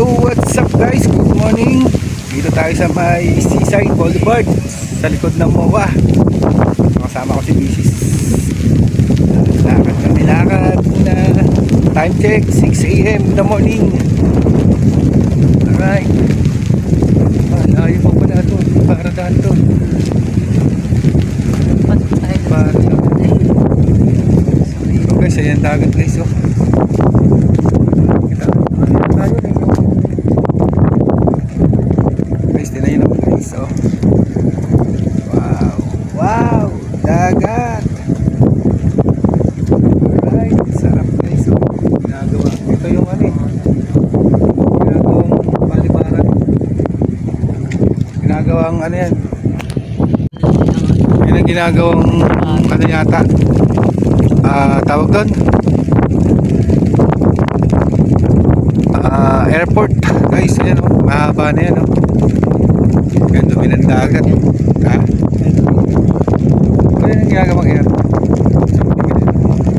So what's up guys, good morning. Dito tayo sa may Seaside Boulevard sa likod ng MOA. Kasama ko si Mrs. Lakad kami, lakad na. Time check 6 AM in the morning. Alright, layo pa pala ito, para daan ito. So guys, ayan dagat guys. Oh, so, wow, dagat. Alright, sarap guys. So, ginagawa, ito yung ano eh, ginagawang paliparan, ginagawang ano yan, yun ang ginagawang ano yata, tawag doon, airport guys. Ayan o, mahaba na yan o. Ganda dumi ng dagat. Ha? Ano yung ginagawang air?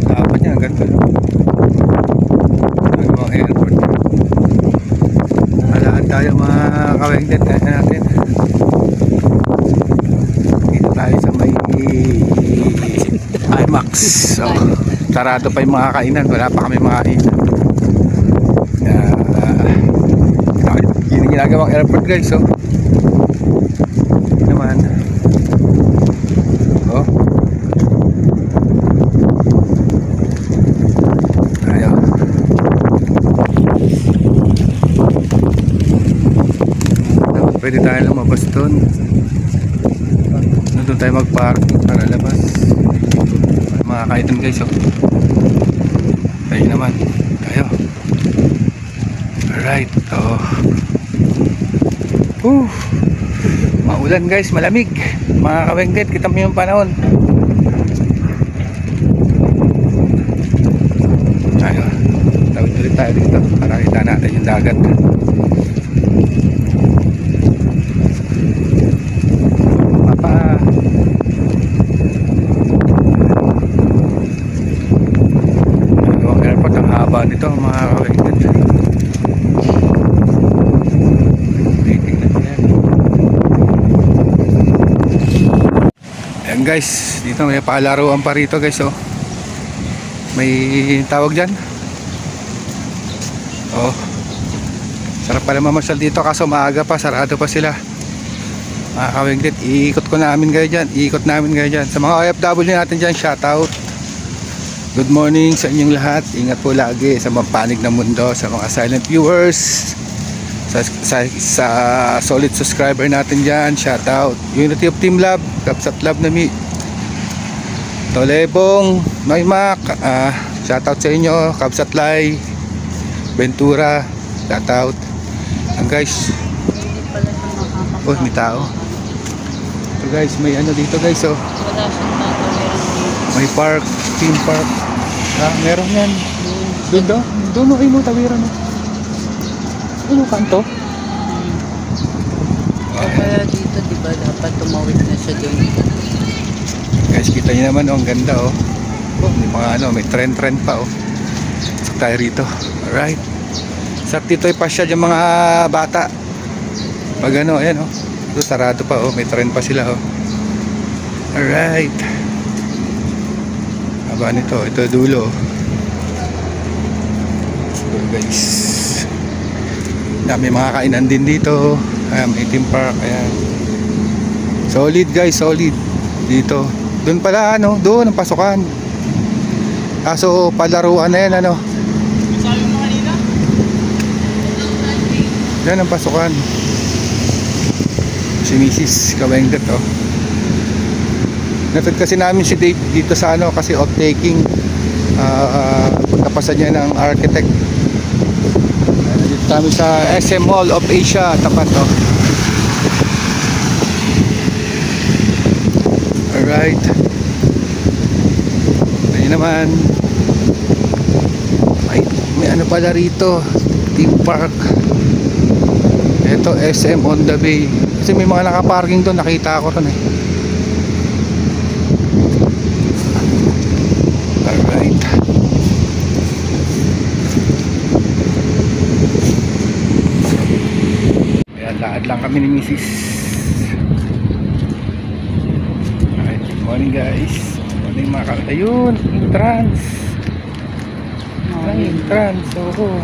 Dapat niya, ganda. Ginagawang airport. Malaan tayo mga kawengdet natin. Dito tayo sa may IMAX. So, sarado pa yung mga kainan. Wala pa kami mga kainan. Yun yung ginagawang airport guys. So, naman. Oh. Ayo. Pwede tayo lumabas doon. Doon tayo mag-park para labas. Mga kaitan guys. Oh. Tayo naman. Tayo. Alright. Oh. Maulan guys, malamig. Mga kawengdet, kita mo yung panahon. Ayun, tawid ulit tayo dito para kita natin yung dagat. Mapa. Ang airport, ang haba nito mga kawengdet. Guys, dito may palaruan pa rito guys. Oh, may tawag dyan. Oh, sarap pala mamasyal dito kaso maaga pa, sarado pa sila. Mga kawengdet, iikot namin kayo dyan. Sa mga OFW natin dyan, shout out. Good morning sa inyong lahat. Ingat po lagi sa mapanig ng mundo. Sa mga silent viewers, sa solid subscriber natin dyan, shout out. Unity of Team Lab, Kapsat Lab na mi Tolebong, Noymak, shout out sa inyo. Kapsat Lai, Ventura, shout out. Ang guys, oh, may tao. So guys, may ano dito guys. Oh, may park, theme park. Meron yan. Doon ay mo tawiran mo. Ano kanto? Kaya dito diba dapat tumawid na siya doon. Guys, kita nyo naman oh, ang ganda oh. Oh, may mga ano, may trend pa oh. Saka tayo rito. Alright. Sa dito ay pasya yung mga bata. Pag ano, ayan oh. Ito sarado pa oh, may trend pa sila oh. Alright. Haba nito, ito dulo. So guys, may mga kainan din dito. Ayan, may theme park. Ayan. Solid guys, solid. Dito. Doon pala ano, doon ang pasukan. Kaso palaruan na yan ano. Sabi mo kanina? Yan ang pasukan. Si Mrs. Kawengdet oh. Natad kasi namin si Dave dito sa ano kasi off-taking. Pagkapasan niya ng architect. Dito kami sa SM Mall of Asia, tapat oh. Alright. Ayun naman. May ano pala rito, theme park. Ito SM on the Bay. Kasi may mga nakaparking doon, nakita ko ron eh. Alright. lang kami ni Mrs. Alright, good morning guys. Good morning mga kapatid. Ayun, entrance. Ay, entrance. Oo.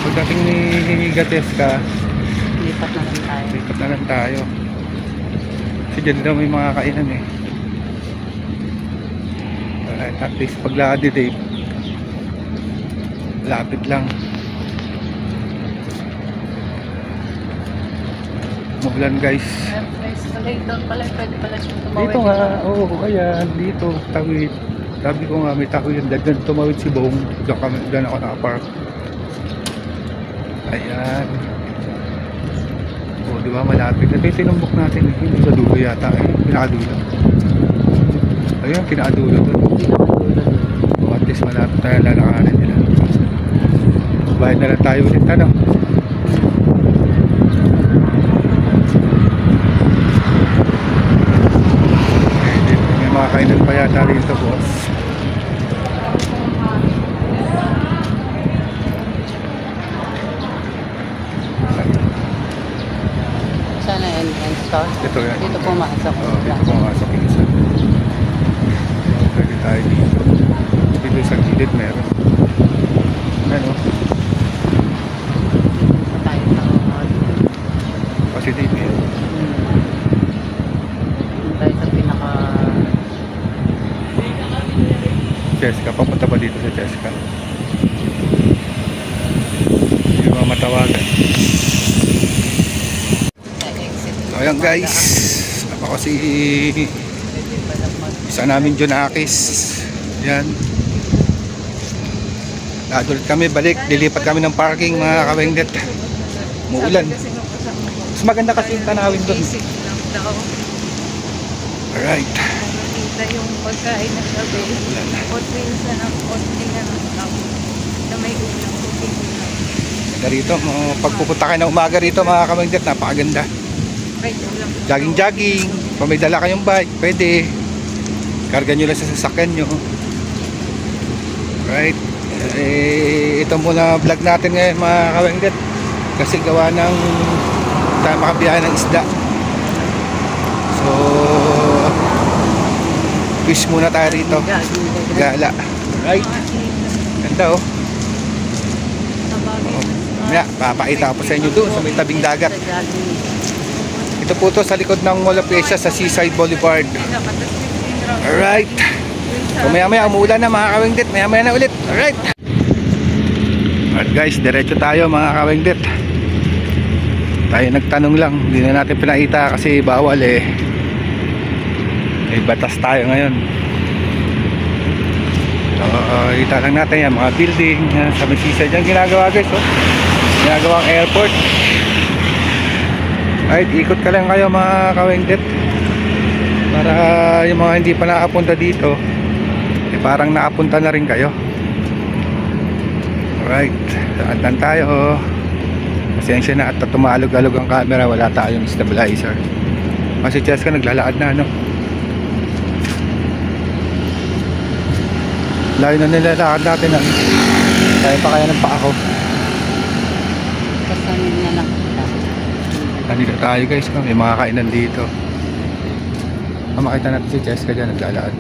Pagdating ni Gateska, Lipat na lang tayo. lipat na lang tayo. Kasi dyan daw may mga kainan eh. Alright, at least paglakad dito eh, lapit lang. Umulan guys. Doon pala, pwede pala siya tumawid. Dito nga, oo, ayan, dito, tawid. Sabi ko nga, may tawid yan. Dagdan tumawid si Bong. Diyan ako nakapark. Ayan. O, di ba, malapit. Ito yung tinumbok natin. Hindi sa dulo yata. Eh, pinakadulo. Ayan, pinakadulo doon. O, at least malapit tayo lalakarin nila. Bayad na lang tayo ulit. Ano? May mga kainan pa yata rito, boss. Sana entrance to. Ito yan. Dito pumasok. Oo, dito pumasok yung isa. Pwede tayo dito. Dito sa gilid meron. Ano? Tayo tawag. Positive yan. Tayo sa pinaka... Cheska, papunta ba dito sa Cheska? Hindi ba matawagan? sa exit. So ayan guys, ako si Pwede pala isa namin Junakis. Yan. Nadulit kami, balik, lilipat kami ng parking mga kawengdet. Muulan. Mas maganda kasi yung tanawin doon. Basic lang daw. Alright. Nakita yung pagkain ng gabi. Oatmeal sa oatmeal na ng tao. Na may ulam. Okay na. Ganda rito, pagpupunta kayo ng umaga rito mga kawengdet, napakaganda. Right, ulam. Jogging-jogging, kung may dala kayong bike, pwede. Karga nyo lang sa sasakyan nyo. Right. Ito muna vlog natin ngayon mga kawengdet. Kasi gawa ng tayo makabiyahe ng isda. So, fish muna tayo rito. Gala. Right. Ganda oh. Mamaya, papakita ko sa inyo doon sa may tabing dagat. Ito po to sa likod ng Mall of Asia sa Seaside Boulevard. Alright. So maya maya umuulan na mga kawengdet. Maya maya na ulit. Alright. Alright guys, diretso tayo mga kawengdet. Tayo nagtanong lang. Hindi na natin pinakita kasi bawal eh. May batas tayo ngayon. So kita lang natin yan mga building sa may Seaside. Yan ginagawa guys oh. Ginagawang airport. Alright, ikot ka lang kayo mga kawengdet. Para yung mga hindi pa nakapunta dito eh, parang nakapunta na rin kayo. Alright, saan tayo. Pasensya na at tumalog-alog ang camera. Wala tayong stabilizer. Kasi Cheska naglalakad na ano. Layo na nilalakad natin ah. Kaya pa kaya ng paa ko. Kasanin na lang kita. Nandito tayo guys, may mga kainan dito. Makita natin si Cheska dyan naglalakad.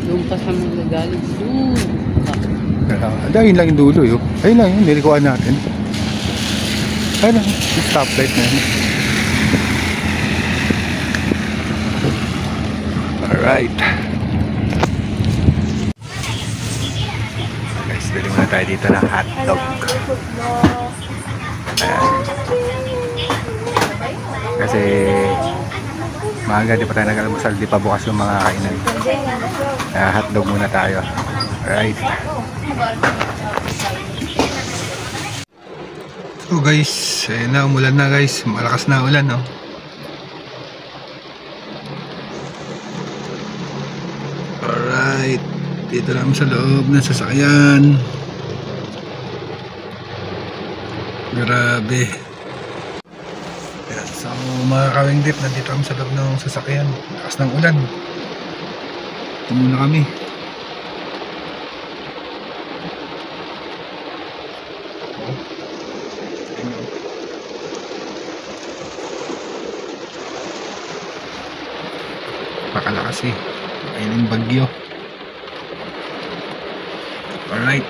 Doon pa siya magagaling. Ayun lang yung dulo yun. Ayun lang yun, nilikuan natin. Ayun lang, yung stoplight na yun. Alright. Guys, bili muna tayo dito ng hotdog. Ayan. Kasi maaga di pa tayo nag-almusal, di pa bukas yung mga kainan. Hotdog muna tayo. Alright. So guys, ayun na, umulan na guys. Malakas na ulan no. Alright. Dito naman sa loob ng sasakyan. Grabe. Ayan, so mga kawengdet, nandito kami sa loob ng sasakyan. Lakas ng ulan. Ito muna kami. napakalakas eh. Ayun yung bagyo. Alright.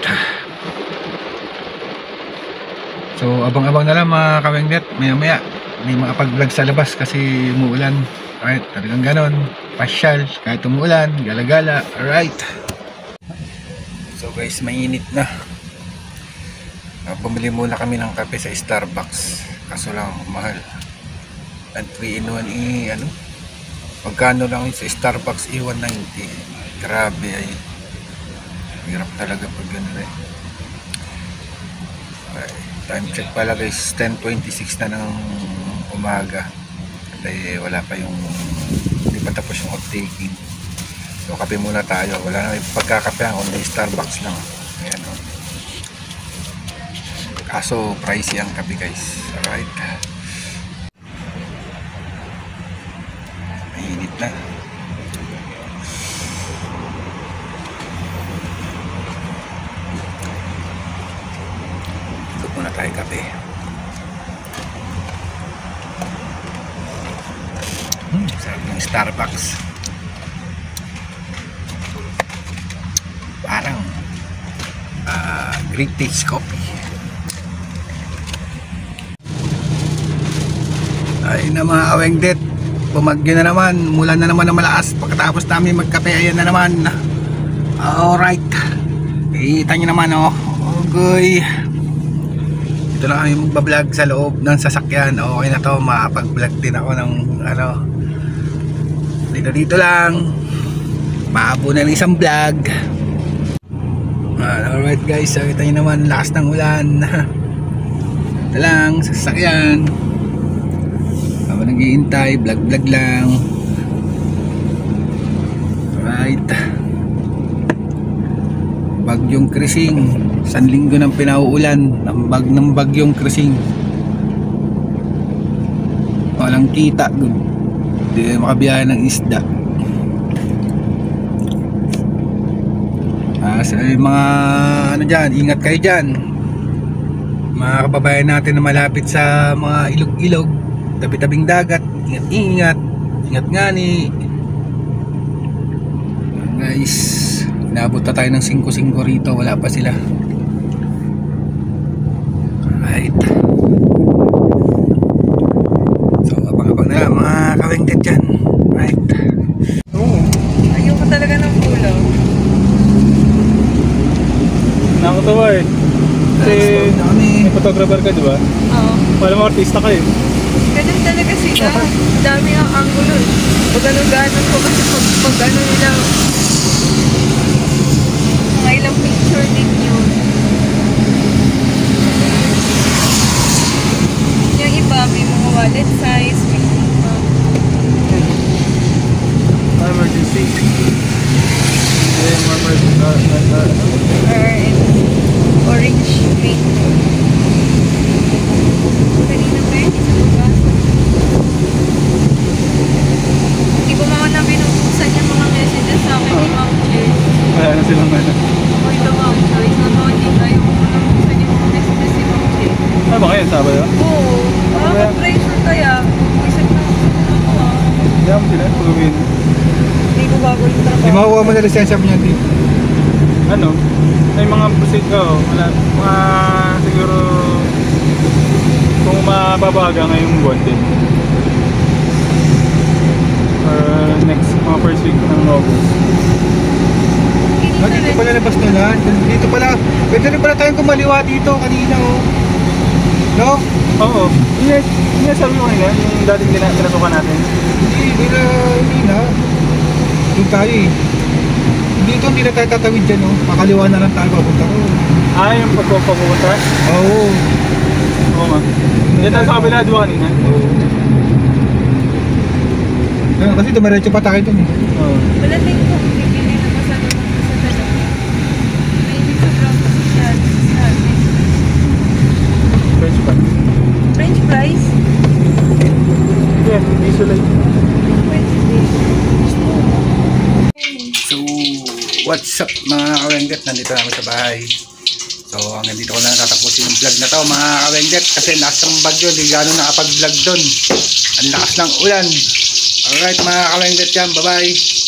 So abang-abang na lang mga kawengdet. Maya maya may mga pag-vlog sa labas kasi umuulan. Alright, talagang ganon. Pasyal, kahit umuulan, gala-gala. Alright. So guys, mainit na. Bumili muna kami ng kape sa Starbucks. Kaso lang mahal. And 3-in-1 ano? Magkano lang yun sa Starbucks 190. Grabe ay. Hirap talaga pag gano'n eh. Okay, time check pala guys, 10:26 na ng umaga. Kasi wala pa yung, hindi pa tapos yung off taking. So kape muna tayo. Wala na yung pagkakapehan kundi Starbucks lang. Ayan o. Kaso pricey ang kape guys. Alright. Mainit na. Ito muna tayo kape. Sarap ng Starbucks. Parang Great Taste Coffee. Ayun na mga kawengdet, bumagyo na naman, mulan na naman ng malakas. Pagkatapos namin magkape, ayan na naman. Alright, kita nyo naman oh. Okay, ito na kami magbablog sa loob ng sasakyan. Okay na to, makapag-vlog din ako ng ano, dito lang. Maabo na ng isang vlog. Alright guys, so kita nyo naman, lakas ng ulan. Ito lang, sasakyan. Habang naghihintay, vlog lang. Alright. Bagyong Krising. 1 linggo nang pinauulan ng bagyong Krising. Walang kita. Hindi makabiyahe ng isda. So, mga ano dyan, ingat kayo dyan. Mga kababayan natin na malapit sa mga ilog-ilog, tabi-tabing dagat, ingat nga ni guys. Inabot na tayo ng 5-5 rito, wala pa sila. Alright, so abang-abang na lang mga kawengdet dyan. Right. Ayoko talaga ng pulaw. Nakakatawa eh. Kasi may photographer ka, di ba? Oo. Wala mo artista ka eh. Ganun talaga sila. Dami ang angulo. Pag ano-ganon ko kasi pag ano nila, mga ilang picture din yun. Yung iba may mga wallet size, may mga Emergency. or orange paint. Kanina pa yun, isa pa ba? Hindi ko mga na binubusan yung mga messages sa akin ni Ma'am Cher. Wala na silang ano. O ito Ma'am Cher, isa ba hindi kayo binubusan yung mga messages ni Ma'am Cher? Ano ba kayo? Sabado? Oo, makaka-pressure kaya. Isip na ako ah. Hindi mo sila. Pagawin. Hindi ko bago yung Di trabaho. makuha mo na lisensya mo niyan dito. Ano? May mga proceed ka oh. Wala. Mga siguro kung mababaga ngayong buwan din. Or next mga first week ng August. Dito pala labas na lang. Dito pala, pwede rin pala tayong kumaliwa dito kanina oh. No? Oo. Yung sabi mo kanina, yung dating pinasukan natin. Hindi na. Doon tayo eh. Dito hindi na tayo tatawid dyan oh. Makaliwa na lang tayo papunta ko. Ah, yung pagpapunta? Oo. Oo nga. Yan tayo sa kabila, di ba kanina? Oo. Ayun, kasi dumiretso pa tayo dun eh. Oo. Wala tayong kung bibili na masano sa dalawa. May ibig sobrang kasi siya sa atin. French pa. French fries? Yeah, visualize. Pwede din. So, what's up mga kawengdet? Nandito namin sa bahay. So, hanggang dito ko na tatapusin yung vlog na to mga kawengdet. Kasi nasang bagyo, hindi gano'n nakapag-vlog doon. Ang lakas ng ulan. Alright mga kawenglet yan, bye bye.